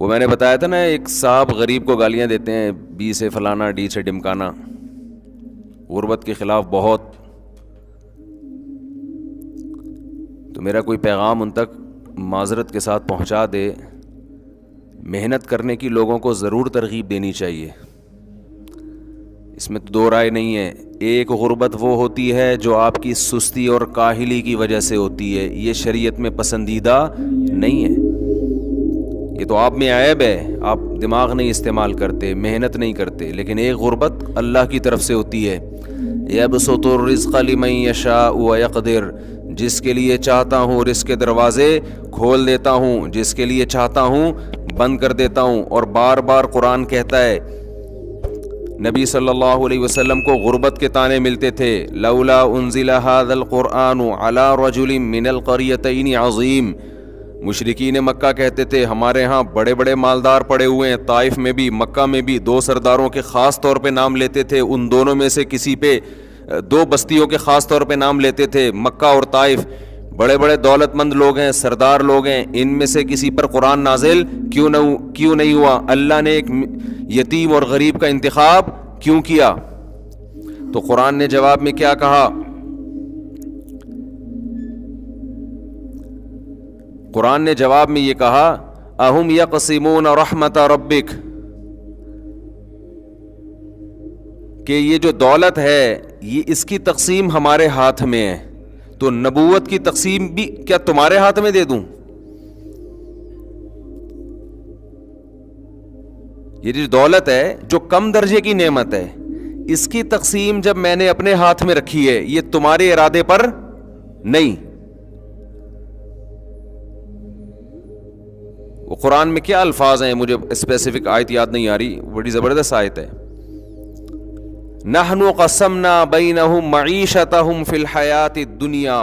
وہ میں نے بتایا تھا نا، ایک صاحب غریب کو گالیاں دیتے ہیں، بی سے فلانا، ڈی سے ڈمکانا، غربت کے خلاف بہت. تو میرا کوئی پیغام ان تک معذرت کے ساتھ پہنچا دے. محنت کرنے کی لوگوں کو ضرور ترغیب دینی چاہیے، اس میں تو دو رائے نہیں ہے. ایک غربت وہ ہوتی ہے جو آپ کی سستی اور کاہلی کی وجہ سے ہوتی ہے، یہ شریعت میں پسندیدہ نہیں ہے. یہ تو آپ میں عیب ہے، آپ دماغ نہیں استعمال کرتے، محنت نہیں کرتے. لیکن ایک غربت اللہ کی طرف سے ہوتی ہے. یبسط الرزق لمن یشاء ویقدر، جس کے لیے چاہتا ہوں رزق کے دروازے کھول دیتا ہوں، جس کے لیے چاہتا ہوں بند کر دیتا ہوں. اور بار بار قرآن کہتا ہے، نبی صلی اللہ علیہ وسلم کو غربت کے طعنے ملتے تھے. لولا انزل هذا القرآن على رجل من القريتين عظیم. مشرکین مکہ کہتے تھے ہمارے ہاں بڑے بڑے مالدار پڑے ہوئے ہیں، طائف میں بھی مکہ میں بھی. دو سرداروں کے خاص طور پہ نام لیتے تھے، ان دونوں میں سے کسی پہ، دو بستیوں کے خاص طور پہ نام لیتے تھے، مکہ اور طائف. بڑے بڑے دولت مند لوگ ہیں، سردار لوگ ہیں، ان میں سے کسی پر قرآن نازل کیوں نہیں ہوا؟ اللہ نے ایک یتیم اور غریب کا انتخاب کیوں کیا؟ تو قرآن نے جواب میں کیا کہا؟ قرآن نے جواب میں یہ کہا، اہم یقسمون رحمت ربک، کہ یہ جو دولت ہے یہ اس کی تقسیم ہمارے ہاتھ میں ہے، تو نبوت کی تقسیم بھی کیا تمہارے ہاتھ میں دے دوں؟ یہ جو دولت ہے، جو کم درجے کی نعمت ہے، اس کی تقسیم جب میں نے اپنے ہاتھ میں رکھی ہے، یہ تمہارے ارادے پر نہیں. وہ قرآن میں کیا الفاظ ہیں، مجھے اسپیسیفک آیت یاد نہیں آ رہی، بڑی زبردست آیت ہے. نحن قسمنا بینہم معیشتہم فی الحیات الدنیا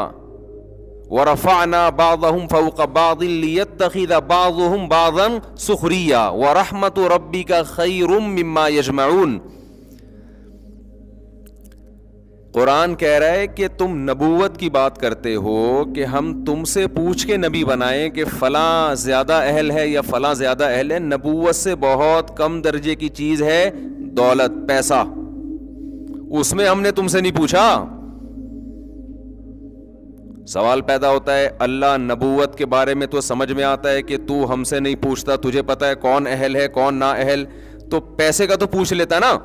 ورفعنا بعضهم فوق بعض لیتخذ بعضهم بعضا سخریا ورحمت ربک خیر مما یجمعون. قرآن کہہ رہا ہے کہ تم نبوت کی بات کرتے ہو کہ ہم تم سے پوچھ کے نبی بنائیں کہ فلاں زیادہ اہل ہے یا فلاں زیادہ اہل ہے. نبوت سے بہت کم درجے کی چیز ہے دولت، پیسہ. اس میں ہم نے تم سے نہیں پوچھا. سوال پیدا ہوتا ہے، اللہ نبوت کے بارے میں تو سمجھ میں آتا ہے کہ تو ہم سے نہیں پوچھتا، تجھے پتا ہے کون اہل ہے کون نا اہل، تو پیسے کا تو پوچھ لیتا نا.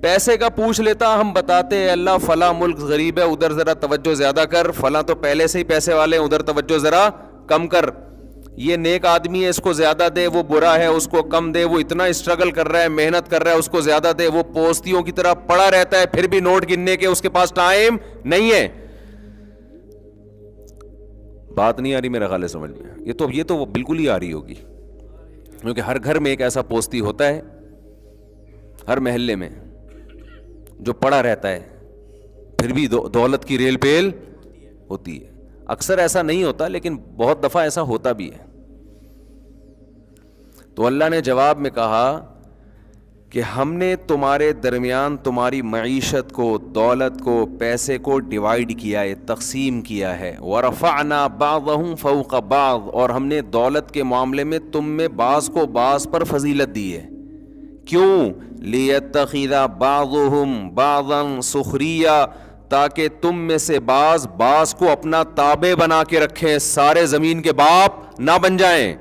پیسے کا پوچھ لیتا، ہم بتاتے ہیں اللہ فلاں ملک غریب ہے، ادھر ذرا توجہ زیادہ کر، فلاں تو پہلے سے ہی پیسے والے ہیں، ادھر توجہ ذرا کم کر. یہ نیک آدمی ہے، اس کو زیادہ دے، وہ برا ہے اس کو کم دے، وہ اتنا اسٹرگل کر رہا ہے، محنت کر رہا ہے، اس کو زیادہ دے، وہ پوستیوں کی طرح پڑا رہتا ہے پھر بھی نوٹ گننے کے اس کے پاس ٹائم نہیں ہے. بات نہیں آ رہی میرا خیال ہے سمجھ میں؟ یہ تو وہ بالکل ہی آ رہی ہوگی، کیونکہ ہر گھر میں ایک ایسا پوستی ہوتا ہے، ہر محلے میں، جو پڑا رہتا ہے پھر بھی دولت کی ریل پیل ہوتی ہے. اکثر ایسا نہیں ہوتا لیکن بہت دفعہ ایسا ہوتا بھی ہے. تو اللہ نے جواب میں کہا کہ ہم نے تمہارے درمیان تمہاری معیشت کو، دولت کو، پیسے کو ڈیوائیڈ کیا ہے، تقسیم کیا ہے. ورفعنا بعضهم فوق بعض، اور ہم نے دولت کے معاملے میں تم میں بعض کو بعض پر فضیلت دی ہے. کیوں؟ لیتخذ بعضهم بعضا سخریا، تاکہ تم میں سے بعض کو اپنا تابع بنا کے رکھیں، سارے زمین کے باپ نہ بن جائیں.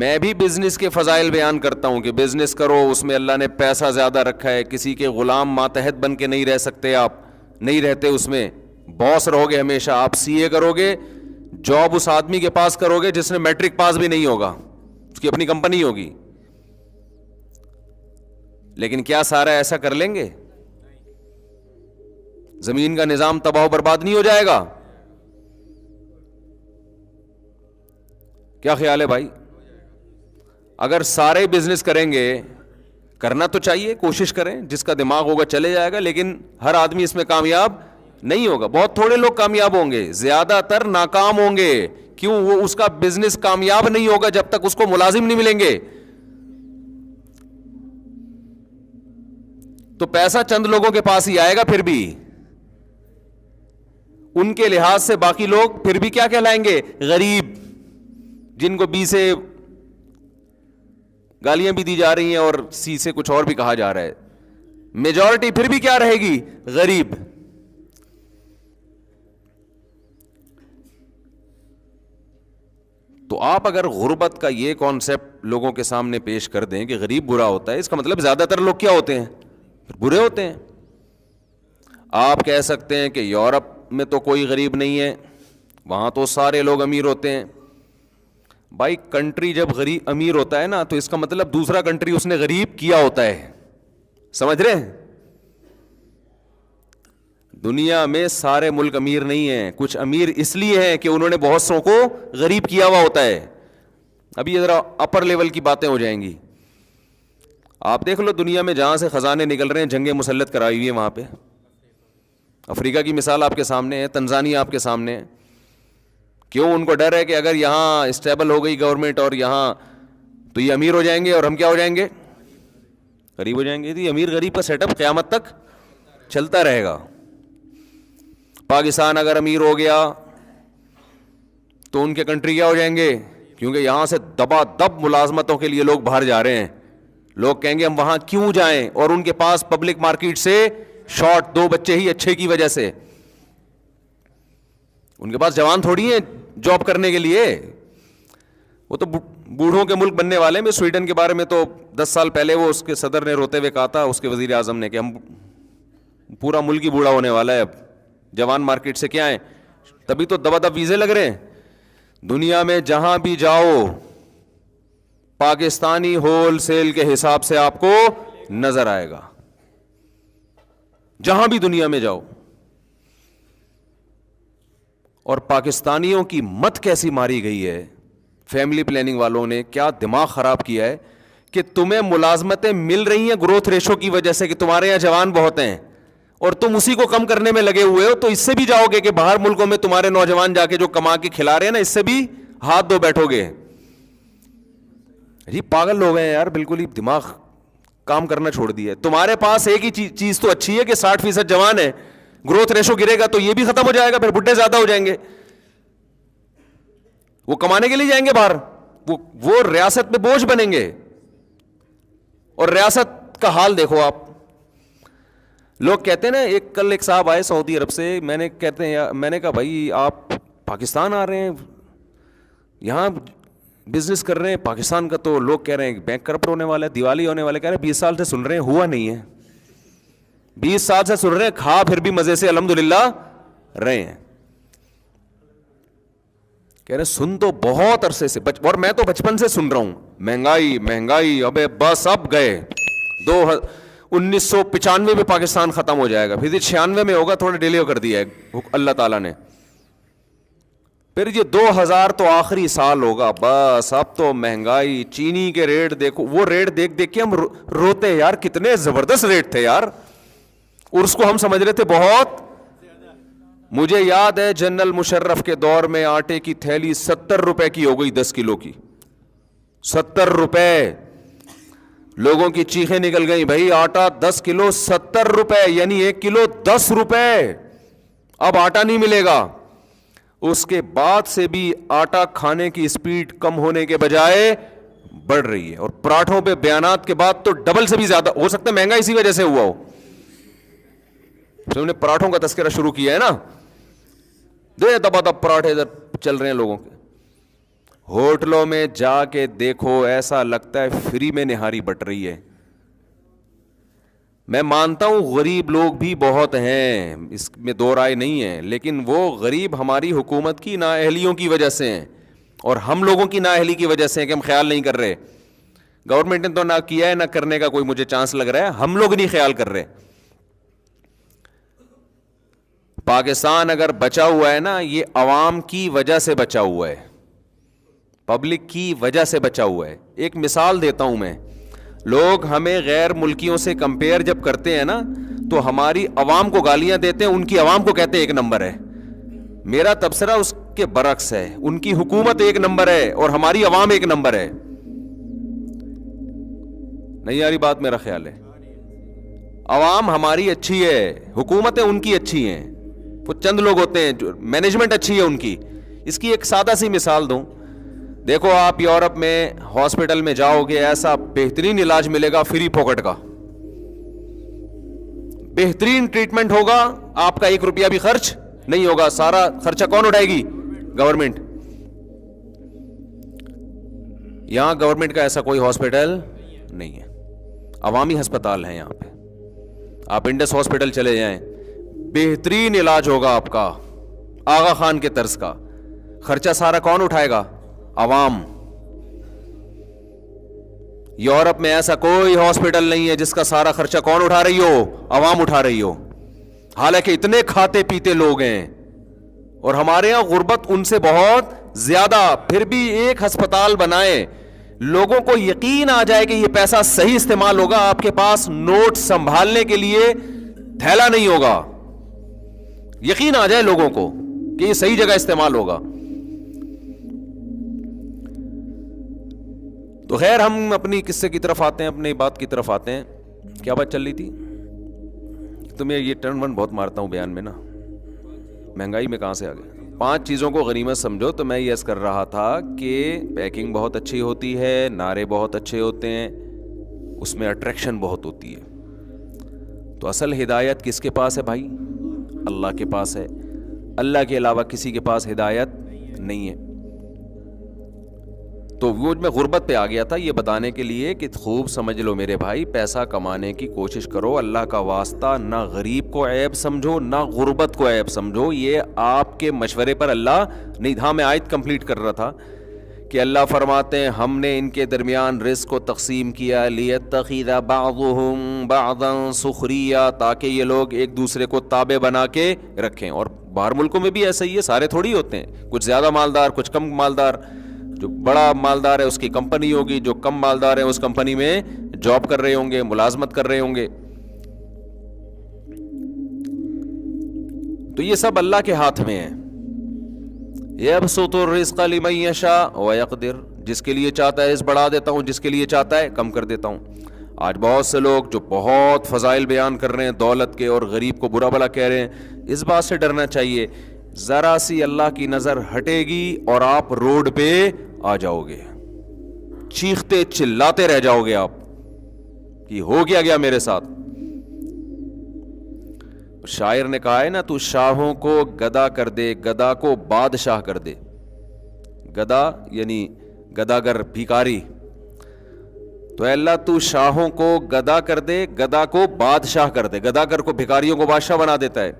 میں بھی بزنس کے فضائل بیان کرتا ہوں کہ بزنس کرو، اس میں اللہ نے پیسہ زیادہ رکھا ہے، کسی کے غلام ماتحت بن کے نہیں رہ سکتے، آپ نہیں رہتے اس میں، باس رہو گے ہمیشہ. آپ سی اے کرو گے، جاب اس آدمی کے پاس کرو گے جس نے میٹرک پاس بھی نہیں ہوگا، اس کی اپنی کمپنی ہوگی. لیکن کیا سارا ایسا کر لیں گے؟ زمین کا نظام تباہ و برباد نہیں ہو جائے گا؟ کیا خیال ہے بھائی؟ اگر سارے بزنس کریں گے، کرنا تو چاہیے، کوشش کریں، جس کا دماغ ہوگا چلے جائے گا، لیکن ہر آدمی اس میں کامیاب نہیں ہوگا. بہت تھوڑے لوگ کامیاب ہوں گے، زیادہ تر ناکام ہوں گے. کیوں؟ وہ اس کا بزنس کامیاب نہیں ہوگا جب تک اس کو ملازم نہیں ملیں گے. تو پیسہ چند لوگوں کے پاس ہی آئے گا، پھر بھی ان کے لحاظ سے باقی لوگ پھر بھی کیا کہلائیں گے؟ غریب، جن کو بی سے گالیاں بھی دی جا رہی ہیں اور سی سے کچھ اور بھی کہا جا رہا ہے. میجورٹی پھر بھی کیا رہے گی؟ غریب. تو آپ اگر غربت کا یہ کانسیپٹ لوگوں کے سامنے پیش کر دیں کہ غریب برا ہوتا ہے، اس کا مطلب زیادہ تر لوگ کیا ہوتے ہیں؟ برے ہوتے ہیں. آپ کہہ سکتے ہیں کہ یورپ میں تو کوئی غریب نہیں ہے، وہاں تو سارے لوگ امیر ہوتے ہیں. بھائی کنٹری جب غریب امیر ہوتا ہے نا تو اس کا مطلب دوسرا کنٹری اس نے غریب کیا ہوتا ہے. سمجھ رہے ہیں؟ دنیا میں سارے ملک امیر نہیں ہیں، کچھ امیر اس لیے ہیں کہ انہوں نے بہت سو کو غریب کیا ہوا ہوتا ہے. ابھی یہ ذرا اپر لیول کی باتیں ہو جائیں گی. آپ دیکھ لو دنیا میں جہاں سے خزانے نکل رہے ہیں، جنگیں مسلط کرائی ہوئی ہیں وہاں پہ. افریقہ کی مثال آپ کے سامنے ہے، تنزانیہ آپ کے سامنے ہے. کیوں؟ ان کو ڈر ہے کہ اگر یہاں اسٹیبل ہو گئی گورنمنٹ اور یہاں تو یہ امیر ہو جائیں گے اور ہم کیا ہو جائیں گے؟ غریب ہو جائیں گے. یہ امیر غریب کا سیٹ اپ قیامت تک چلتا رہے گا. پاکستان اگر امیر ہو گیا تو ان کے کنٹری کیا ہو جائیں گے؟ کیونکہ یہاں سے دبا دب ملازمتوں کے لیے لوگ باہر جا رہے ہیں. لوگ کہیں گے ہم وہاں کیوں جائیں، اور ان کے پاس پبلک مارکیٹ سے شارٹ 2 بچے ہی اچھے کی وجہ سے. ان کے پاس جوان تھوڑی ہیں جاب کرنے کے لیے. وہ تو بوڑھوں کے ملک بننے والے ہیں. سویڈن کے بارے میں تو 10 سال پہلے وہ اس کے صدر نے روتے ہوئے کہا تھا، اس کے وزیر اعظم نے، کہ ہم پورا ملک ہی بوڑھا ہونے والا ہے، اب جوان مارکیٹ سے کیا ہے. تبھی تو دبا دب ویزے لگ رہے ہیں. دنیا میں جہاں بھی جاؤ پاکستانی ہول سیل کے حساب سے آپ کو نظر آئے گا، جہاں بھی دنیا میں جاؤ. اور پاکستانیوں کی مت کیسی ماری گئی ہے، فیملی پلاننگ والوں نے کیا دماغ خراب کیا ہے کہ تمہیں ملازمتیں مل رہی ہیں گروتھ ریشو کی وجہ سے کہ تمہارے یہاں جوان بہت ہیں اور تم اسی کو کم کرنے میں لگے ہوئے ہو. تو اس سے بھی جاؤ گے کہ باہر ملکوں میں تمہارے نوجوان جا کے جو کما کے کھلا رہے ہیں نا، اس سے بھی ہاتھ دھو بیٹھو گے. جی پاگل لوگ ہیں یار، بالکل ہی دماغ کام کرنا چھوڑ دیا ہے. تمہارے پاس ایک ہی چیز تو اچھی ہے کہ 60% جوان ہے. گروتھ ریشو گرے گا تو یہ بھی ختم ہو جائے گا، پھر بڈھے زیادہ ہو جائیں گے. وہ کمانے کے لیے جائیں گے باہر، وہ ریاست میں بوجھ بنیں گے. اور ریاست کا حال دیکھو آپ. لوگ کہتے ہیں نا، کل ایک صاحب آئے سعودی عرب سے، میں نے کہا بھائی آپ پاکستان آ رہے ہیں، یہاں بزنس کر رہے ہیں پاکستان کا، تو لوگ کہہ رہے ہیں بینک کرپٹ ہونے والا ہے، دیوالی ہونے والا ہے. کہہ رہے ہیں 20 سال سے سن رہے ہیں، ہوا نہیں ہے. 20 سال سے سن رہے ہیں، کھا پھر بھی مزے سے الحمدللہ رہے ہیں. کہہ رہے سن تو بہت عرصے سے، اور میں تو بچپن سے سن رہا ہوں مہنگائی. ابے بس اب گئے 1995 میں پاکستان ختم ہو جائے گا، پھر 96 میں ہوگا، تھوڑا ڈیلے کر دیا ہے اللہ تعالیٰ نے. پھر یہ 2000 تو آخری سال ہوگا. بس اب تو مہنگائی، چینی کے ریٹ دیکھو، وہ ریٹ دیکھ دیکھ کے ہم روتے ہیں یار، کتنے زبردست ریٹ تھے یار. اور اس کو ہم سمجھ رہے تھے بہت. مجھے یاد ہے جنرل مشرف کے دور میں آٹے کی تھیلی 70 روپے کی ہو گئی، 10 کلو کی 70 روپے. لوگوں کی چیخیں نکل گئی، بھائی آٹا 10 کلو 70 روپے، یعنی 1 کلو 10 روپے. اب آٹا نہیں ملے گا. اس کے بعد سے بھی آٹا کھانے کی اسپیڈ کم ہونے کے بجائے بڑھ رہی ہے. اور پراٹھوں پہ بیانات کے بعد تو ڈبل سے بھی زیادہ ہو سکتا ہے مہنگا اسی وجہ سے ہوا ہو. انہوں نے پراٹھوں کا تذکرہ شروع کیا ہے نا، دبا دب پراٹھے ادھر چل رہے ہیں لوگوں کے. ہوٹلوں میں جا کے دیکھو، ایسا لگتا ہے فری میں نہاری بٹ رہی ہے. میں مانتا ہوں غریب لوگ بھی بہت ہیں، اس میں دو رائے نہیں ہے، لیکن وہ غریب ہماری حکومت کی نااہلیوں کی وجہ سے ہیں اور ہم لوگوں کی نااہلی کی وجہ سے ہیں کہ ہم خیال نہیں کر رہے. گورنمنٹ نے تو نہ کیا ہے، نہ کرنے کا کوئی مجھے چانس لگ رہا ہے، ہم لوگ نہیں خیال کر رہے. پاکستان اگر بچا ہوا ہے نا، یہ عوام کی وجہ سے بچا ہوا ہے، پبلک کی وجہ سے بچا ہوا ہے. ایک مثال دیتا ہوں میں. لوگ ہمیں غیر ملکیوں سے کمپیئر جب کرتے ہیں نا تو ہماری عوام کو گالیاں دیتے ہیں، ان کی عوام کو کہتے ہیں 1 نمبر ہے. میرا تبصرہ اس کے برعکس ہے، ان کی حکومت 1 نمبر ہے اور ہماری عوام 1 نمبر ہے. نہیں یاری بات، میرا خیال ہے عوام ہماری اچھی ہے، حکومتیں ان کی اچھی ہیں. وہ چند لوگ ہوتے ہیں جو مینجمنٹ اچھی ہے ان کی. اس کی ایک سادہ سی مثال دوں. دیکھو آپ یورپ میں ہاسپٹل میں جاؤ گے, ایسا بہترین علاج ملے گا فری پاکٹ کا, بہترین ٹریٹمنٹ ہوگا, آپ کا 1 روپیہ بھی خرچ نہیں ہوگا. سارا خرچہ کون اٹھائے گی؟ گورنمنٹ. یہاں گورنمنٹ کا ایسا کوئی ہاسپٹل نہیں ہے, عوامی ہسپتال ہیں یہاں پہ. آپ انڈس ہاسپٹل چلے جائیں, بہترین علاج ہوگا آپ کا, آغا خان کے طرز کا. خرچہ سارا کون اٹھائے گا؟ عوام. یورپ میں ایسا کوئی ہاسپٹل نہیں ہے جس کا سارا خرچہ کون اٹھا رہی ہو؟ عوام اٹھا رہی ہو. حالانکہ اتنے کھاتے پیتے لوگ ہیں, اور ہمارے یہاں غربت ان سے بہت زیادہ, پھر بھی ایک ہسپتال بنائے, لوگوں کو یقین آ جائے کہ یہ پیسہ صحیح استعمال ہوگا. آپ کے پاس نوٹ سنبھالنے کے لیے تھیلا نہیں ہوگا, یقین آ جائے لوگوں کو کہ یہ صحیح جگہ استعمال ہوگا. تو خیر ہم اپنی قصے کی طرف آتے ہیں, اپنی بات کی طرف آتے ہیں. کیا بات چل رہی تھی؟ تو میں یہ ٹرن ون بہت مارتا ہوں بیان میں نا, مہنگائی میں کہاں سے آ گئے. 5 چیزوں کو غنیمت سمجھو. تو میں یہ عرض کر رہا تھا کہ پیکنگ بہت اچھی ہوتی ہے, نعرے بہت اچھے ہوتے ہیں, اس میں اٹریکشن بہت ہوتی ہے. تو اصل ہدایت کس کے پاس ہے بھائی؟ اللہ کے پاس ہے. اللہ کے علاوہ کسی کے پاس ہدایت نہیں ہے. تو وہ میں غربت پہ آ گیا تھا یہ بتانے کے لیے کہ خوب سمجھ لو میرے بھائی, پیسہ کمانے کی کوشش کرو, اللہ کا واسطہ نہ غریب کو عیب سمجھو نہ غربت کو عیب سمجھو. یہ آپ کے مشورے پر اللہ نہیں. ہاں میں آیت کمپلیٹ کر رہا تھا کہ اللہ فرماتے ہیں ہم نے ان کے درمیان رزق کو تقسیم کیا, لیتخذ بعضهم بعضا سخریا, تاکہ یہ لوگ ایک دوسرے کو تابع بنا کے رکھیں. اور باہر ملکوں میں بھی ایسا ہی ہے, سارے تھوڑی ہوتے ہیں, کچھ زیادہ مالدار کچھ کم مالدار. جو بڑا مالدار ہے اس کی کمپنی ہوگی, جو کم مالدار ہے اس کمپنی میں جاب کر رہے ہوں گے, ملازمت کر رہے ہوں گے. تو یہ سب اللہ کے ہاتھ میں ہے. یبسط الرزق لمن یشاء ویقدر, جس کے لیے چاہتا ہے اس بڑھا دیتا ہوں, جس کے لیے چاہتا ہے کم کر دیتا ہوں. آج بہت سے لوگ جو بہت فضائل بیان کر رہے ہیں دولت کے, اور غریب کو برا بھلا کہہ رہے ہیں, اس بات سے ڈرنا چاہیے. ذرا سی اللہ کی نظر ہٹے گی اور آپ روڈ پہ آ جاؤ گے, چیختے چلاتے رہ جاؤ گے آپ کہ ہو گیا میرے ساتھ. شاعر نے کہا ہے نا, تو شاہوں کو گدا کر دے, گدا کو بادشاہ کر دے. گدا یعنی گداگر, بھیکاری. تو اے اللہ تو شاہوں کو گدا کر دے, گدا کو بادشاہ کر دے. گداگر کو, بھیکاریوں کو بادشاہ بنا دیتا ہے.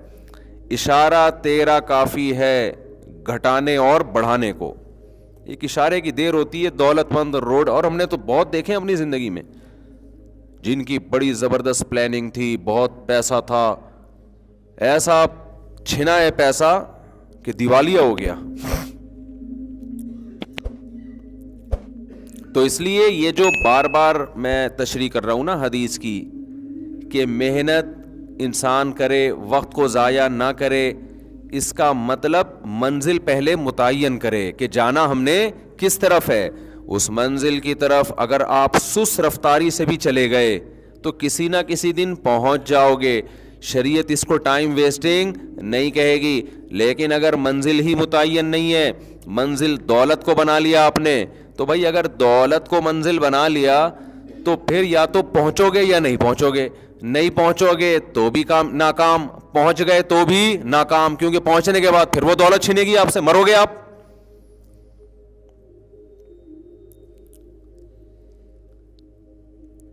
اشارہ تیرا کافی ہے گھٹانے اور بڑھانے کو. ایک اشارے کی دیر ہوتی ہے. دولت مند روڈ, اور ہم نے تو بہت دیکھے اپنی زندگی میں جن کی بڑی زبردست پلاننگ تھی, بہت پیسہ تھا, ایسا چھنا ہے پیسہ کہ دیوالیہ ہو گیا. تو اس لیے یہ جو بار بار میں تشریح کر رہا ہوں نا حدیث کی, کہ محنت انسان کرے, وقت کو ضائع نہ کرے, اس کا مطلب منزل پہلے متعین کرے کہ جانا ہم نے کس طرف ہے. اس منزل کی طرف اگر آپ سست رفتاری سے بھی چلے گئے تو کسی نہ کسی دن پہنچ جاؤ گے. شریعت اس کو ٹائم ویسٹنگ نہیں کہے گی. لیکن اگر منزل ہی متعین نہیں ہے, منزل دولت کو بنا لیا آپ نے, تو بھائی اگر دولت کو منزل بنا لیا تو پھر یا تو پہنچو گے یا نہیں پہنچو گے. نہیں پہنچو گے تو بھی ناکام, پہنچ گئے تو بھی ناکام, کیونکہ پہنچنے کے بعد پھر وہ دولت چھینے گی آپ سے, مرو گے آپ.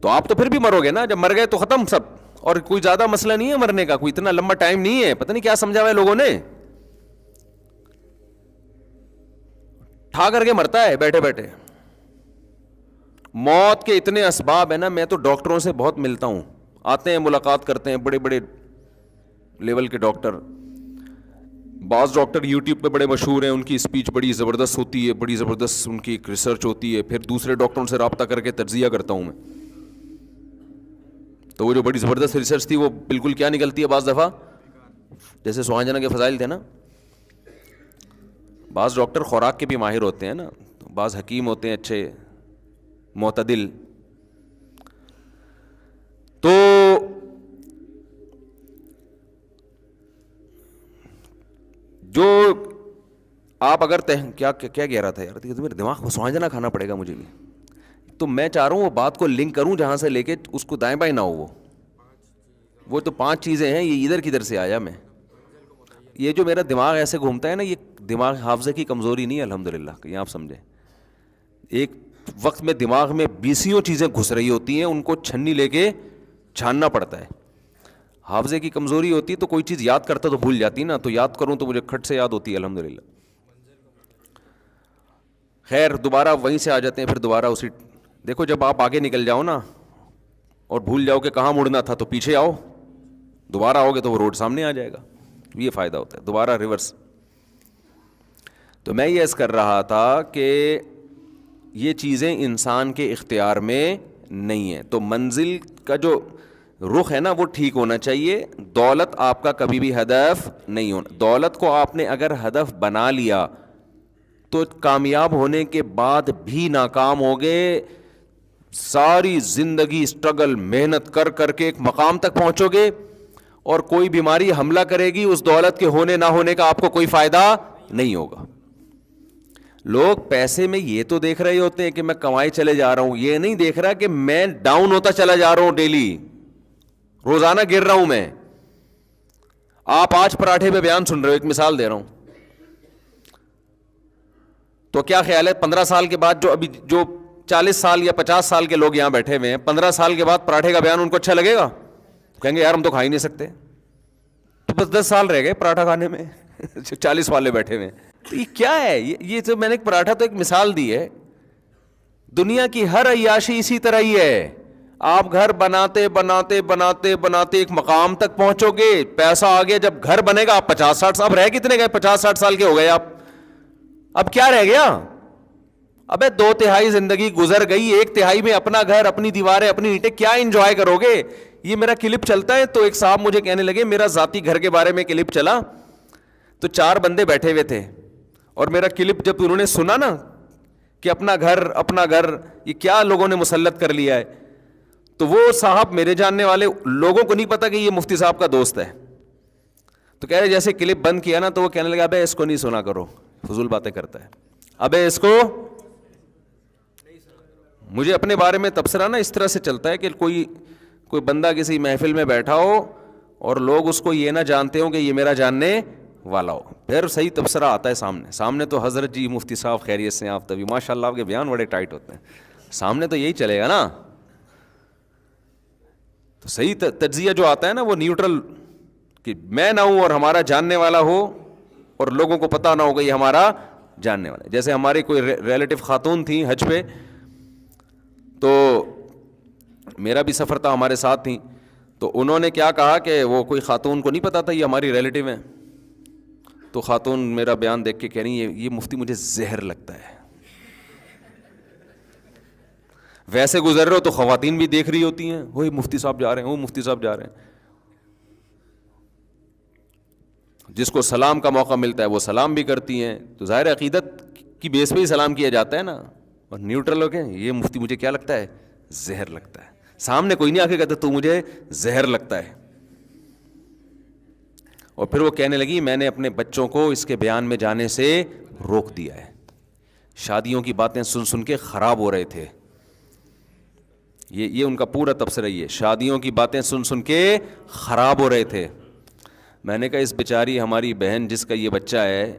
تو آپ تو پھر بھی مرو گے نا, جب مر گئے تو ختم سب. اور کوئی زیادہ مسئلہ نہیں ہے مرنے کا, کوئی اتنا لمبا ٹائم نہیں ہے. پتہ نہیں کیا سمجھا ہوا ہے لوگوں نے, ٹھا کر کے مرتا ہے بیٹھے بیٹھے. موت کے اتنے اسباب ہیں نا, میں تو ڈاکٹروں سے بہت ملتا ہوں, آتے ہیں ملاقات کرتے ہیں, بڑے بڑے لیول کے ڈاکٹر. بعض ڈاکٹر یوٹیوب پہ بڑے مشہور ہیں, ان کی اسپیچ بڑی زبردست ہوتی ہے, بڑی زبردست ان کی ایک ریسرچ ہوتی ہے. پھر دوسرے ڈاکٹروں سے رابطہ کر کے تجزیہ کرتا ہوں میں, تو وہ جو بڑی زبردست ریسرچ تھی وہ بالکل کیا نکلتی ہے بعض دفعہ, جیسے سوہانجنا کے فضائل تھے نا. بعض ڈاکٹر خوراک کے بھی ماہر ہوتے ہیں نا, بعض حکیم ہوتے ہیں اچھے معتدل. تو جو آپ اگر کیا کہہ رہا تھا یار، تو میرے دماغ کو سوچنا کھانا پڑے گا مجھے بھی. تو میں چاہ رہا ہوں وہ بات کو لنک کروں جہاں سے لے کے اس کو دائیں بائیں نہ ہو. وہ تو 5 چیزیں ہیں، یہ ادھر کدھر سے آیا میں. یہ جو میرا دماغ ایسے گھومتا ہے نا، یہ دماغ حافظے کی کمزوری نہیں ہے الحمدللہ، کہیں آپ سمجھیں. ایک وقت میں دماغ میں 20 چیزیں گھس رہی ہوتی ہیں، ان کو چھنی لے کے چھاننا پڑتا ہے. حافظے کی کمزوری ہوتی ہے تو کوئی چیز یاد کرتا تو بھول جاتی نا، تو یاد کروں تو مجھے کھٹ سے یاد ہوتی ہے الحمدللہ. خیر دوبارہ وہیں سے آ جاتے ہیں پھر دوبارہ اسی. دیکھو جب آپ آگے نکل جاؤ نا اور بھول جاؤ کہ کہاں مڑنا تھا، تو پیچھے آؤ، دوبارہ آؤ گے تو وہ روڈ سامنے آ جائے گا. یہ فائدہ ہوتا ہے دوبارہ ریورس. تو میں یہ عرض کر رہا تھا کہ یہ چیزیں انسان کے اختیار میں نہیں ہیں. تو منزل کا جو رخ ہے نا وہ ٹھیک ہونا چاہیے. دولت آپ کا کبھی بھی ہدف نہیں ہونا. دولت کو آپ نے اگر ہدف بنا لیا تو کامیاب ہونے کے بعد بھی ناکام ہوگے. ساری زندگی اسٹرگل محنت کر کر کے ایک مقام تک پہنچو گے، اور کوئی بیماری حملہ کرے گی، اس دولت کے ہونے نہ ہونے کا آپ کو کوئی فائدہ نہیں ہوگا. لوگ پیسے میں یہ تو دیکھ رہے ہوتے ہیں کہ میں کمائی چلے جا رہا ہوں، یہ نہیں دیکھ رہا کہ میں ڈاؤن ہوتا چلا جا رہا ہوں. ڈیلی روزانہ گر رہا ہوں میں. آپ آج پراٹھے پہ بیان سن رہے ہو، ایک مثال دے رہا ہوں. تو کیا خیال ہے 15 سال کے بعد جو 40 سال یا 50 سال کے لوگ یہاں بیٹھے ہوئے ہیں، 15 سال کے بعد پراٹھے کا بیان ان کو اچھا لگے گا؟ کہیں گے یار ہم تو کھا ہی نہیں سکتے. تو بس 10 سال رہ گئے پراٹھا کھانے میں 40 والے بیٹھے ہوئے. تو یہ کیا ہے؟ یہ تو میں نے پراٹھا تو ایک مثال دی ہے. دنیا کی ہر عیاشی اسی طرح ہی ہے. آپ گھر بناتے بناتے بناتے بناتے ایک مقام تک پہنچو گے، پیسہ آ گیا، جب گھر بنے گا آپ 50-60 اب رہ کتنے گئے؟ 50-60 سال کے ہو گئے آپ. اب کیا رہ گیا؟ ابے 2/3 زندگی گزر گئی، 1/3 میں اپنا گھر، اپنی دیواریں، اپنی اینٹیں، کیا انجوائے کرو گے؟ یہ میرا کلپ چلتا ہے تو ایک صاحب مجھے کہنے لگے، میرا ذاتی گھر کے بارے میں کلپ چلا تو 4 بندے بیٹھے ہوئے تھے، اور میرا کلپ جب انہوں نے سنا نا کہ اپنا گھر یہ کیا لوگوں نے مسلط کر لیا ہے، تو وہ صاحب میرے جاننے والے لوگوں کو نہیں پتا کہ یہ مفتی صاحب کا دوست ہے. تو کہہ رہے جیسے کلپ بند کیا نا تو وہ کہنے لگا ابے اس کو نہیں سنا کرو، فضول باتیں کرتا ہے. ابے اس کو، مجھے اپنے بارے میں تبصرہ نا اس طرح سے چلتا ہے کہ کوئی بندہ کسی محفل میں بیٹھا ہو اور لوگ اس کو یہ نہ جانتے ہوں کہ یہ میرا جاننے والا ہو، پھر صحیح تبصرہ آتا ہے سامنے تو حضرت جی مفتی صاحب خیریت سے آپ تبھی ماشاء اللہ آپ کے بیان بڑے ٹائٹ ہوتے ہیں، سامنے تو یہی چلے گا نا. تو صحیح تجزیہ جو آتا ہے نا وہ نیوٹرل، کہ میں نہ ہوں اور ہمارا جاننے والا ہو اور لوگوں کو پتہ نہ ہو کہ یہ ہمارا جاننے والا ہے. جیسے ہماری کوئی ریلیٹو خاتون تھیں حج پہ، تو میرا بھی سفر تھا، ہمارے ساتھ تھیں، تو انہوں نے کیا کہا کہ وہ کوئی خاتون کو نہیں پتا تھا یہ ہماری ریلیٹو ہیں. تو خاتون میرا بیان دیکھ کے کہہ رہی ہے یہ مفتی مجھے زہر لگتا ہے. ویسے گزر رہے ہو تو خواتین بھی دیکھ رہی ہوتی ہیں، وہی مفتی صاحب جا رہے ہیں، وہ مفتی صاحب جا رہے ہیں. جس کو سلام کا موقع ملتا ہے وہ سلام بھی کرتی ہیں. تو ظاہر عقیدت کی بیس پہ ہی سلام کیا جاتا ہے نا. اور نیوٹرل ہو کے یہ مفتی مجھے کیا لگتا ہے؟ زہر لگتا ہے. سامنے کوئی نہیں آ کے کہتا تو مجھے زہر لگتا ہے. اور پھر وہ کہنے لگی میں نے اپنے بچوں کو اس کے بیان میں جانے سے روک دیا ہے، شادیوں کی باتیں سن کے خراب ہو رہے تھے. یہ ان کا پورا تبصرہ یہ ہے، شادیوں کی باتیں سن کے خراب ہو رہے تھے. میں نے کہا اس بیچاری ہماری بہن جس کا یہ بچہ ہے،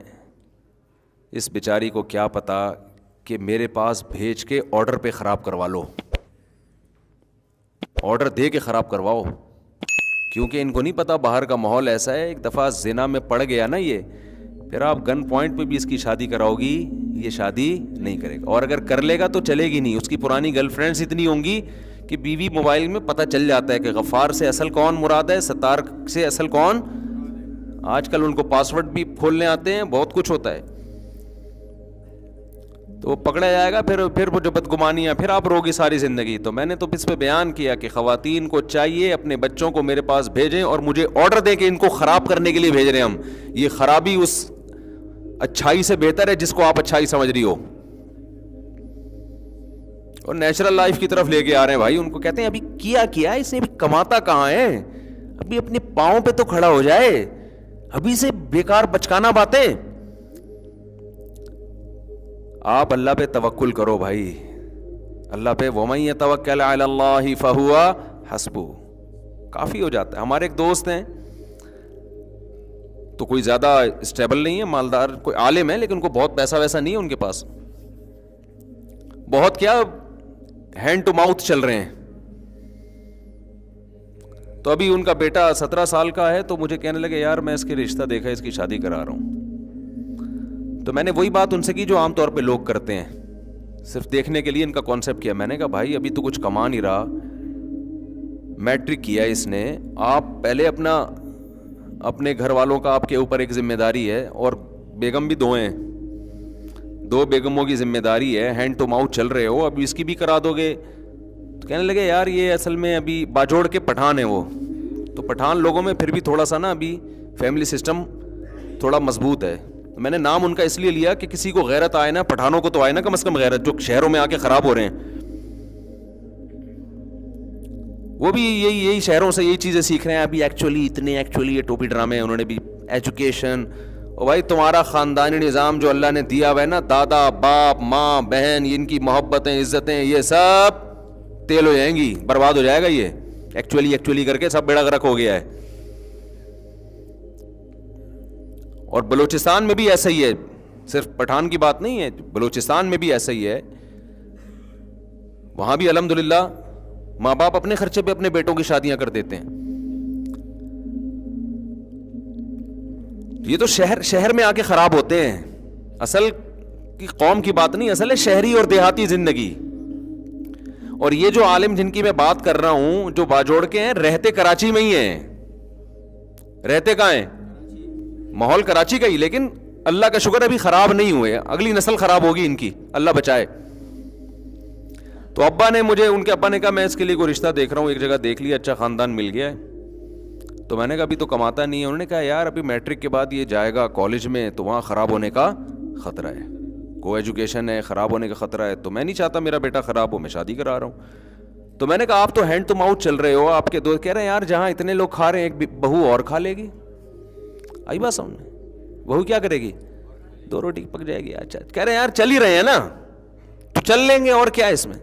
اس بیچاری کو کیا پتا کہ میرے پاس بھیج کے آرڈر پہ خراب کروا لو، آرڈر دے کے خراب کرواؤ، کیونکہ ان کو نہیں پتا باہر کا ماحول ایسا ہے. ایک دفعہ زنا میں پڑ گیا نا یہ، پھر آپ گن پوائنٹ پہ بھی اس کی شادی کراؤ گی یہ شادی نہیں کرے گا. اور اگر کر لے گا تو چلے گی نہیں. اس کی پرانی گرل فرینڈس اتنی ہوں گی کہ بیوی موبائل میں پتہ چل جاتا ہے کہ غفار سے اصل کون مراد ہے، ستار سے اصل کون. آج کل ان کو پاسورڈ بھی کھولنے آتے ہیں، بہت کچھ ہوتا ہے. تو وہ پکڑا جائے گا، پھر وہ جو بدگمانیاں پھر آپ روگی ساری زندگی. تو میں نے تو اس پہ بیان کیا کہ خواتین کو چاہیے اپنے بچوں کو میرے پاس بھیجیں اور مجھے آرڈر دیں کہ ان کو خراب کرنے کے لیے بھیج رہے ہیں ہم. یہ خرابی اس اچھائی سے بہتر ہے جس کو آپ اچھائی سمجھ رہی ہو، اور نیچرل لائف کی طرف لے کے آ رہے ہیں بھائی. ان کو کہتے ہیں ابھی کیا اس نے، ابھی کماتا کہاں ہے، ابھی اپنے پاؤں پہ تو کھڑا ہو جائے. ابھی سے بیکار بچکانا باتیں. آپ اللہ پہ توکل کرو بھائی, اللہ پہ. وَمَن يَتَوَكَّلْ عَلَى اللَّهِ فَهُوَ حَسْبُهُ, کافی ہو جاتا ہے. ہمارے ایک دوست ہیں تو کوئی زیادہ اسٹیبل نہیں ہے, مالدار, کوئی عالم ہے لیکن ان کو بہت پیسہ ویسا نہیں ہے ان کے پاس, بہت کیا ہینڈ ٹو ماؤتھ چل رہے ہیں. تو ابھی ان کا بیٹا 17 سال کا ہے, تو مجھے کہنے لگے یار میں اس کے رشتہ دیکھا, اس کی شادی کرا رہا ہوں. تو میں نے وہی بات ان سے کی جو عام طور پہ لوگ کرتے ہیں, صرف دیکھنے کے لیے ان کا کانسیپٹ کیا. میں نے کہا بھائی ابھی تو کچھ کما نہیں رہا, میٹرک کیا اس نے, آپ پہلے اپنے گھر والوں کا آپ کے اوپر ایک ذمہ داری ہے, اور بیگم بھی 2 ہیں, 2 بیگموں کی ذمہ داری ہے, ہینڈ ٹو ماؤتھ چل رہے ہو, ابھی اس کی بھی کرا دو گے. تو کہنے لگے یار یہ اصل میں ابھی باجوڑ کے پٹھان ہیں وہ, تو پٹھان لوگوں میں پھر بھی تھوڑا سا نا ابھی فیملی سسٹم تھوڑا مضبوط ہے. میں نے نام ان کا اس لیے لیا کہ کسی کو غیرت آئے نا, پٹھانوں کو تو آئے نا کم از کم غیرت, جو شہروں میں آ کے خراب ہو رہے ہیں. وہ بھی یہی شہروں سے یہی چیزیں سیکھ رہے ہیں ابھی. ایکچولی یہ ٹوپی ڈرامے انہوں نے بھی, ایجوکیشن. اور بھائی تمہارا خاندانی نظام جو اللہ نے دیا ہوا ہے نا, دادا باپ ماں بہن, ان کی محبتیں عزتیں یہ سب تیل ہو جائیں گی, برباد ہو جائے گا. یہ ایکچولی کر کے سب بیڑا غرق ہو گیا ہے. اور بلوچستان میں بھی ایسا ہی ہے, صرف پٹھان کی بات نہیں ہے, بلوچستان میں بھی ایسا ہی ہے. وہاں بھی الحمدللہ ماں باپ اپنے خرچے پہ اپنے بیٹوں کی شادیاں کر دیتے ہیں. یہ تو شہر میں آ کے خراب ہوتے ہیں. اصل کی قوم کی بات نہیں, اصل ہے شہری اور دیہاتی زندگی. اور یہ جو عالم جن کی میں بات کر رہا ہوں جو باجوڑ کے ہیں, رہتے کراچی میں ہی ہیں. رہتے کہاں ہیں؟ ماحول کراچی کا ہی, لیکن اللہ کا شکر ابھی خراب نہیں ہوئے. اگلی نسل خراب ہوگی ان کی, اللہ بچائے. تو ابا نے مجھے, ان کے ابا نے کہا میں اس کے لیے کوئی رشتہ دیکھ رہا ہوں, ایک جگہ دیکھ لیا, اچھا خاندان مل گیا ہے. تو میں نے کہا ابھی تو کماتا نہیں ہے. انہوں نے کہا یار ابھی میٹرک کے بعد یہ جائے گا کالج میں, تو وہاں خراب ہونے کا خطرہ ہے, کو ایجوکیشن ہے, خراب ہونے کا خطرہ ہے. تو میں نہیں چاہتا میرا بیٹا خراب ہو, میں شادی کرا رہا ہوں. تو میں نے کہا آپ تو ہینڈ ٹو ماؤتھ چل رہے ہو, آپ کے دوست کہہ رہے ہیں یار جہاں اتنے لوگ کھا رہے ہیں ایک بہو اور کھا لے گی. آئی بات سامنے, بہو کیا کرے گی, 2 روٹی پک جائے گی. اچھا کہہ رہے ہیں یار چل ہی رہے ہیں نا, تو چل لیں گے, اور کیا ہے اس میں.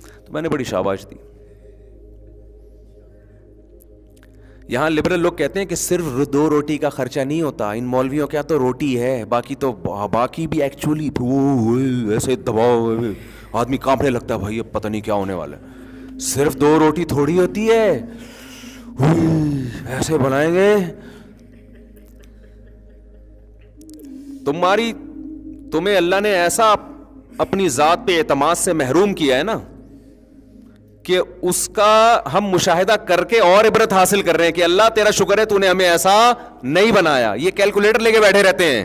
تو میں نے بڑی شاباش دی. یہاں لبرل لوگ کہتے ہیں کہ صرف 2 روٹی کا خرچہ نہیں ہوتا, ان مولویوں کیا تو روٹی ہے, باقی بھی ایکچولی ایسے دباؤ, آدمی کانپنے لگتا ہے بھائی اب پتہ نہیں کیا ہونے والا ہے. صرف 2 روٹی تھوڑی ہوتی ہے, ایسے بنائیں گے. تمہیں اللہ نے ایسا اپنی ذات پہ اعتماد سے محروم کیا ہے نا کہ اس کا ہم مشاہدہ کر کے اور عبرت حاصل کر رہے ہیں کہ اللہ تیرا شکر ہے تو نے ہمیں ایسا نہیں بنایا. یہ کیلکولیٹر لے کے بیٹھے رہتے ہیں,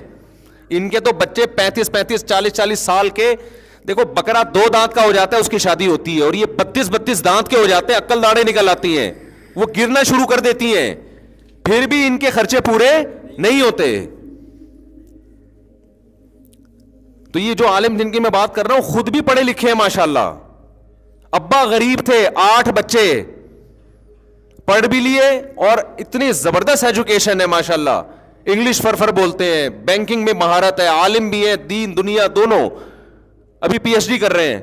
ان کے تو بچے 35 40 سال کے. دیکھو بکرا 2 دانت کا ہو جاتا ہے اس کی شادی ہوتی ہے, اور یہ 32 دانت کے ہو جاتے ہیں, عقل داڑیں نکل آتی ہیں, وہ گرنا شروع کر دیتی ہیں, پھر بھی ان کے خرچے پورے نہیں ہوتے. تو یہ جو عالم جن کی میں بات کر رہا ہوں خود بھی پڑھے لکھے ہیں ماشاءاللہ. ابا غریب تھے, 8 بچے, پڑھ بھی لیے, اور اتنی زبردست ایجوکیشن ہے ماشاءاللہ. انگلش فرفر بولتے ہیں, بینکنگ میں مہارت ہے, عالم بھی ہے, دین دنیا دونوں. ابھی پی ایچ ڈی کر رہے ہیں,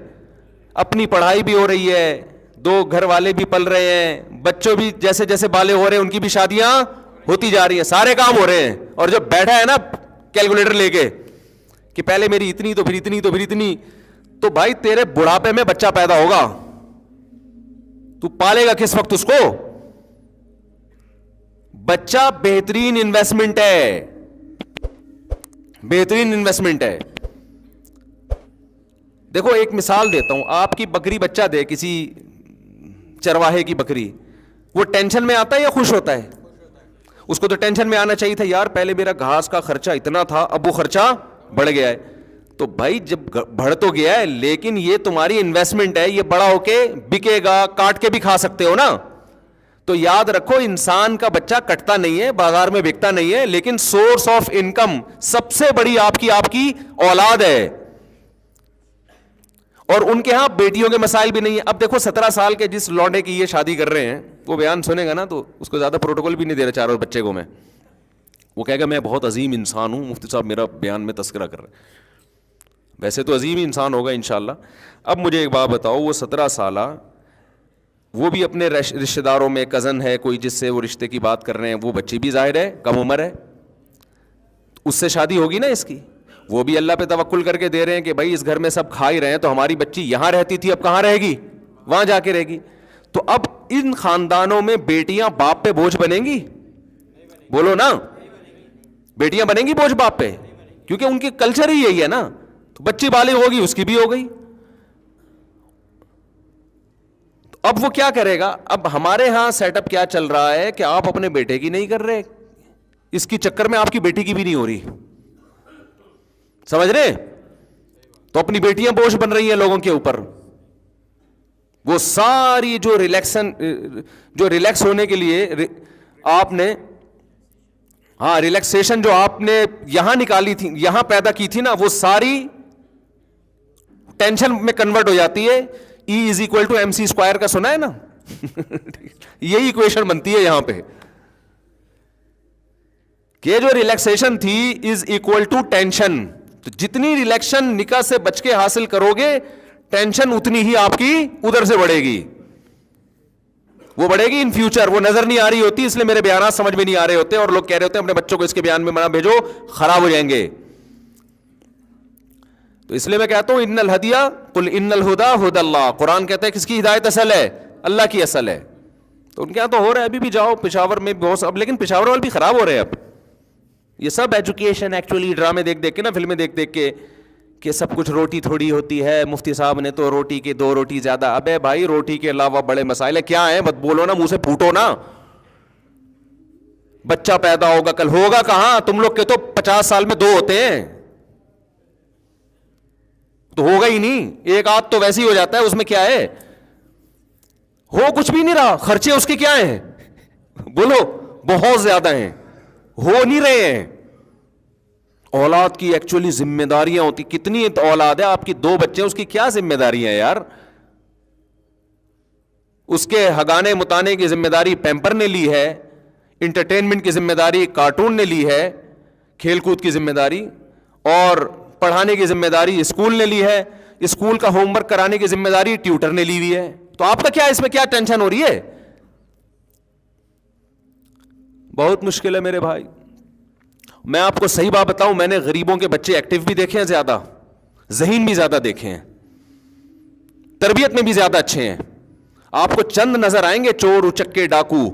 اپنی پڑھائی بھی ہو رہی ہے, 2 گھر والے بھی پل رہے ہیں, بچوں بھی جیسے جیسے بالے ہو رہے ہیں ان کی بھی شادیاں ہوتی جا رہی ہیں, سارے کام ہو رہے ہیں. اور جب بیٹھا ہے نا کیلکولیٹر لے کے کہ پہلے میری اتنی تو پھر اتنی تو پھر اتنی, تو بھائی تیرے بڑھاپے میں بچہ پیدا ہوگا, تو پالے گا کس وقت اس کو؟ بچہ بہترین انویسٹمنٹ ہے, بہترین انویسٹمنٹ ہے. دیکھو ایک مثال دیتا ہوں, آپ کی بکری بچہ دے, کسی چرواہے کی بکری, وہ ٹینشن میں آتا ہے یا خوش ہوتا ہے؟ اس کو تو ٹینشن میں آنا چاہیے تھا, یار پہلے میرا گھاس کا خرچہ اتنا تھا, اب وہ خرچہ بڑھ گیا ہے. تو بھائی جب بڑھ تو گیا ہے, لیکن یہ تمہاری انویسٹمنٹ ہے, یہ بڑا ہو کے بکے گا, کاٹ کے بھی کھا سکتے ہو نا. تو یاد رکھو انسان کا بچہ کٹتا نہیں ہے, بازار میں بکتا نہیں ہے, لیکن سورس آف انکم سب سے بڑی آپ کی اولاد ہے. اور ان کے ہاں بیٹیوں کے مسائل بھی نہیں ہے. اب دیکھو 17 سال کے جس لونڈے کی یہ شادی کر رہے ہیں, وہ بیان سنے گا نا تو اس کو زیادہ پروٹوکول بھی نہیں دے رہا 4 بچے کو میں, وہ کہے گا میں بہت عظیم انسان ہوں, مفتی صاحب میرا بیان میں تذکرہ کر رہے ہیں, ویسے تو عظیم انسان ہوگا انشاءاللہ. اب مجھے ایک بات بتاؤ, وہ 17 سالہ وہ بھی اپنے رشتہ داروں میں کزن ہے کوئی جس سے وہ رشتے کی بات کر رہے ہیں, وہ بچی بھی ظاہر ہے کم عمر ہے, اس سے شادی ہوگی نا اس کی, وہ بھی اللہ پہ توکل کر کے دے رہے ہیں کہ بھائی اس گھر میں سب کھا ہی رہے ہیں, تو ہماری بچی یہاں رہتی تھی اب کہاں رہے گی, وہاں جا کے رہے گی. تو اب ان خاندانوں میں بیٹیاں باپ پہ بوجھ بنیں گی؟ بولو نا, بیٹیاں بنیں گی بوجھ باپ پہ, کیونکہ ان کی کلچر ہی یہی ہے نا. تو بچی بالغ ہوگی, اس کی بھی ہو گئی, اب وہ کیا کرے گا؟ اب ہمارے ہاں سیٹ اپ کیا چل رہا ہے کہ آپ اپنے بیٹے کی نہیں کر رہے, اس کی چکر میں آپ کی بیٹی کی بھی نہیں ہو رہی, سمجھ رہے؟ تو اپنی بیٹیاں بوجھ بن رہی ہیں لوگوں کے اوپر. وہ ساری جو ریلیکس ہونے کے لیے آپ نے, ہاں ریلیکسیشن جو آپ نے یہاں نکالی تھی, یہاں پیدا کی تھی نا, وہ ساری ٹینشن میں کنورٹ ہو جاتی ہے. E=mc² کا سنا ہے نا یہی ایکویشن بنتی ہے یہاں پہ, کہ جو ریلیکسیشن تھی ٹینشن. تو جتنی ریلیکشن نکاح سے بچ کے حاصل کرو گے, ٹینشن اتنی ہی آپ کی ادھر سے بڑھے گی, وہ بڑھے گی ان فیوچر. وہ نظر نہیں آ رہی ہوتی, اس لیے میرے بیانات سمجھ میں نہیں آ رہے ہوتے, اور لوگ کہہ رہے ہوتے ہیں اپنے بچوں کو اس کے بیان میں منع بھیجو, خراب ہو جائیں گے. تو اس لیے میں کہتا ہوں ان الہدی قل ان الہدا ہدی اللہ, قرآن کہتا ہے کس کی ہدایت اصل ہے؟ اللہ کی اصل ہے. تو ان کے یہاں تو ہو رہا ہے, ابھی بھی جاؤ پشاور میں بہت, اب لیکن پشاور والے بھی خراب ہو رہے ہیں اب. یہ سب ایجوکیشن ایکچولی ڈرامے دیکھ دیکھ کے نا, فلمیں دیکھ دیکھ کے, کہ سب کچھ روٹی تھوڑی ہوتی ہے, مفتی صاحب نے تو روٹی کے 2 روٹی زیادہ. ابے بھائی روٹی کے علاوہ بڑے مسائل کیا ہیں, بت بولو نا, منہ سے پھوٹو نا. بچہ پیدا ہوگا کل, ہوگا کہاں, تم لوگ کے تو 50 سال میں 2 ہوتے ہیں, تو ہوگا ہی نہیں, ایک آدھ تو ویسے ہی ہو جاتا ہے, اس میں کیا ہے, ہو کچھ بھی نہیں رہا. خرچے اس کے کیا ہیں بولو, بہت زیادہ ہیں, ہو نہیں رہے ہیں. اولاد کی ایکچولی ذمہ داریاں ہوتی, کتنی اولاد ہے آپ کی, 2 بچے, اس کی کیا ذمہ داریاں ہیں یار. اس کے ہگانے متانے کی ذمہ داری پیمپر نے لی ہے, انٹرٹینمنٹ کی ذمہ داری کارٹون نے لی ہے, کھیل کود کی ذمہ داری, اور پڑھانے کی ذمہ داری اسکول نے لی ہے, اسکول کا ہوم ورک کرانے کی ذمہ داری ٹیوٹر نے لی ہوئی ہے. تو آپ کا کیا اس میں کیا ٹینشن ہو رہی ہے؟ بہت مشکل ہے میرے بھائی. میں آپ کو صحیح بات بتاؤں, میں نے غریبوں کے بچے ایکٹیو بھی دیکھے ہیں زیادہ, ذہین بھی زیادہ دیکھے ہیں, تربیت میں بھی زیادہ اچھے ہیں. آپ کو چند نظر آئیں گے چور اچکے ڈاکو,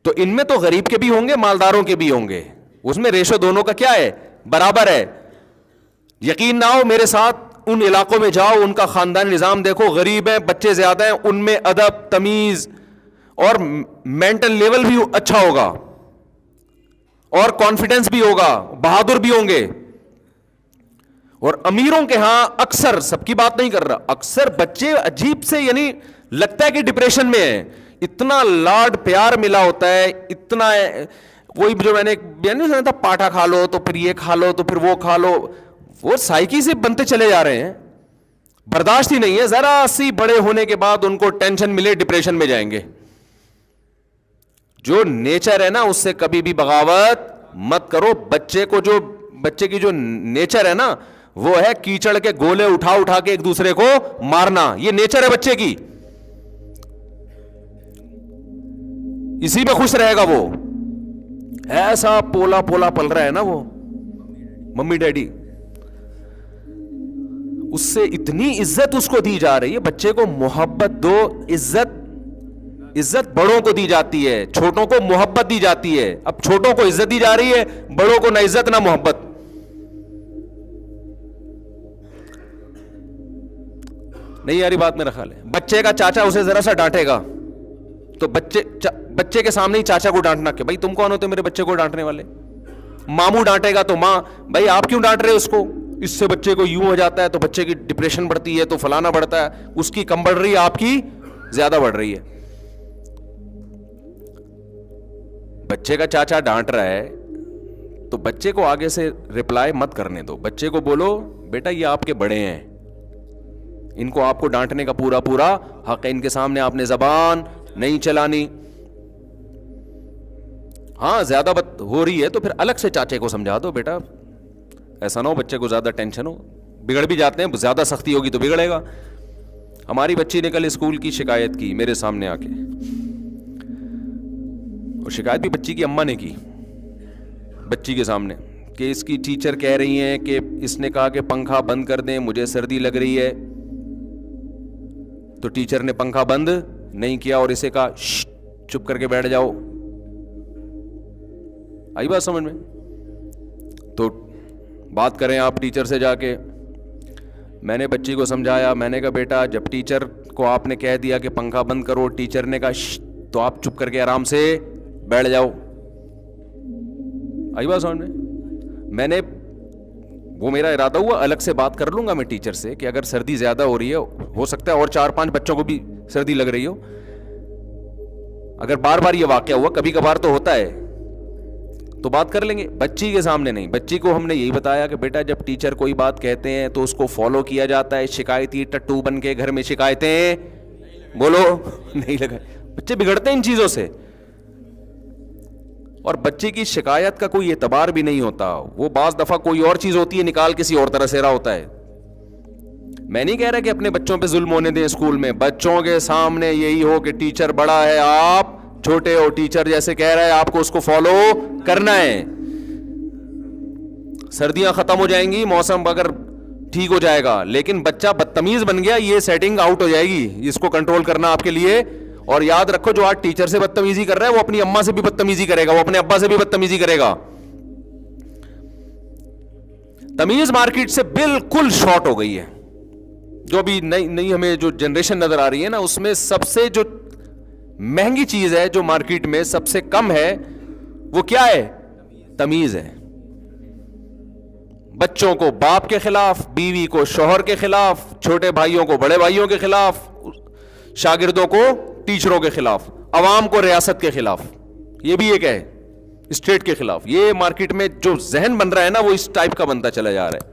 تو ان میں تو غریب کے بھی ہوں گے, مالداروں کے بھی ہوں گے, اس میں ریشو دونوں کا کیا ہے, برابر ہے. یقین نہ ہو میرے ساتھ ان علاقوں میں جاؤ, ان کا خاندانی نظام دیکھو, غریب ہیں, بچے زیادہ ہیں, ان میں ادب تمیز اور مینٹل لیول بھی اچھا ہوگا, اور کانفیڈنس بھی ہوگا, بہادر بھی ہوں گے. اور امیروں کے ہاں اکثر, سب کی بات نہیں کر رہا, اکثر بچے عجیب سے, یعنی لگتا ہے کہ ڈپریشن میں ہیں, اتنا لاڈ پیار ملا ہوتا ہے, اتنا وہی جو میں نے بیان نہیں سنا تھا, پاٹھا کھا لو تو پھر یہ کھا لو تو پھر وہ کھا لو, وہ سائیکی سے بنتے چلے جا رہے ہیں, برداشت ہی نہیں ہے. ذرا سی بڑے ہونے کے بعد ان کو ٹینشن ملے, ڈپریشن میں جائیں گے. جو نیچر ہے نا, اس سے کبھی بھی بغاوت مت کرو. بچے کی جو نیچر ہے نا, وہ ہے کیچڑ کے گولے اٹھا اٹھا کے ایک دوسرے کو مارنا, یہ نیچر ہے بچے کی, اسی پہ خوش رہے گا وہ. ایسا پولا پولا پل رہا ہے نا وہ ممی ڈیڈی, اس سے اتنی عزت اس کو دی جا رہی ہے. بچے کو محبت دو, عزت بڑوں کو دی جاتی ہے, چھوٹوں کو محبت دی جاتی ہے. اب چھوٹوں کو عزت دی جا رہی ہے, بڑوں کو نہ عزت نہ محبت. نہیں یاری بات میرا خیال ہے. بچے کا چاچا اسے ذرا سا ڈانٹے گا تو بچے کے سامنے ہی چاچا کو ڈانٹنا کہ بھائی تم کون ہوتے میرے بچے کو ڈانٹنے والے. ماموں ڈانٹے گا تو ماں, بھائی آپ کیوں ڈانٹ رہے اس کو, اس سے بچے کو یوں ہو جاتا ہے, تو بچے کی ڈپریشن بڑھتی ہے, تو فلانا بڑھتا ہے, اس کی کم بڑھ رہی ہے, آپ کی زیادہ بڑھ رہی ہے. بچے کا چاچا ڈانٹ رہا ہے تو بچے کو آگے سے رپلائی مت کرنے دو. بچے کو بولو بیٹا یہ آپ کے بڑے ہیں, ان کو آپ کو ڈانٹنے کا پورا حق ہے, ان کے سامنے آپ نے زبان نہیں چلانی. ہاں زیادہ بات ہو رہی ہے تو پھر الگ سے چاچے کو سمجھا دو بیٹا ایسا نہ ہو بچے کو زیادہ ٹینشن ہو, بگڑ بھی جاتے ہیں, زیادہ سختی ہوگی تو بگڑے گا. ہماری بچی نے کل اسکول کی شکایت کی میرے سامنے آ کے, اور شکایت بھی بچی کی اماں نے کی بچی کے سامنے, کہ اس کی ٹیچر کہہ رہی ہیں کہ اس نے کہا کہ پنکھا بند کر دیں, مجھے سردی لگ رہی ہے, تو ٹیچر نے پنکھا بند نہیں کیا اور اسے کہا چپ کر کے بیٹھ جاؤ. آئی بات سمجھ میں؟ تو بات کریں آپ ٹیچر سے جا کے. میں نے بچی کو سمجھایا, میں نے کہا بیٹا جب ٹیچر کو آپ نے کہہ دیا کہ پنکھا بند کرو, ٹیچر نے کہا تو آپ چپ کر کے آرام سے بیٹھ جاؤ. آئی بات سمجھ میں؟ میں نے وہ میرا ارادہ ہوا الگ سے بات کر لوں گا میں ٹیچر سے کہ اگر سردی زیادہ ہو رہی ہے, ہو سکتا ہے اور 4-5 بچوں کو بھی سردی لگ رہی ہو, اگر بار بار یہ واقعہ ہوا, کبھی کبھار تو ہوتا ہے, تو بات کر لیں گے. بچی کے سامنے نہیں. بچی کو ہم نے یہی بتایا کہ بیٹا جب ٹیچر کوئی بات کہتے ہیں تو اس کو فالو کیا جاتا ہے. شکایتی ٹٹو بن کے گھر میں شکایتیں بولو نہیں لگائے. بچے بگڑتے ہیں ان چیزوں سے, اور بچے کی شکایت کا کوئی اعتبار بھی نہیں ہوتا. وہ بعض دفعہ کوئی اور چیز ہوتی ہے, نکال کسی اور طرح سے رہا ہوتا ہے. میں نہیں کہہ رہا کہ اپنے بچوں پہ ظلم ہونے دیں اسکول میں. بچوں کے سامنے یہی ہو کہ ٹیچر بڑا ہے, آپ چھوٹے ہو, ٹیچر جیسے کہہ رہا ہے آپ کو اس کو فالو کرنا ہے. سردیاں ختم ہو جائیں گی, موسم اگر ٹھیک ہو جائے گا, لیکن بچہ بدتمیز بن گیا, یہ سیٹنگ آؤٹ ہو جائے گی. اس کو کنٹرول کرنا آپ کے لیے. اور یاد رکھو جو آج ٹیچر سے بدتمیزی کر رہا ہے وہ اپنی اماں سے بھی بدتمیزی کرے گا, وہ اپنے ابا سے بھی بدتمیزی کرے گا. تمیز مارکیٹ سے بالکل شارٹ ہو گئی ہے. جو بھی نئی ہمیں جو جنریشن نظر آ رہی ہے نا, اس میں سب سے جو مہنگی چیز ہے جو مارکیٹ میں سب سے کم ہے وہ کیا ہے؟ تمیز ہے. بچوں کو باپ کے خلاف, بیوی کو شوہر کے خلاف, چھوٹے بھائیوں کو بڑے بھائیوں کے خلاف, شاگردوں کو ٹیچروں کے خلاف, عوام کو ریاست کے خلاف, یہ بھی ایک ہے اسٹیٹ کے خلاف. یہ مارکیٹ میں جو ذہن بن رہا ہے نا وہ اس ٹائپ کا بنتا چلا جا رہا ہے.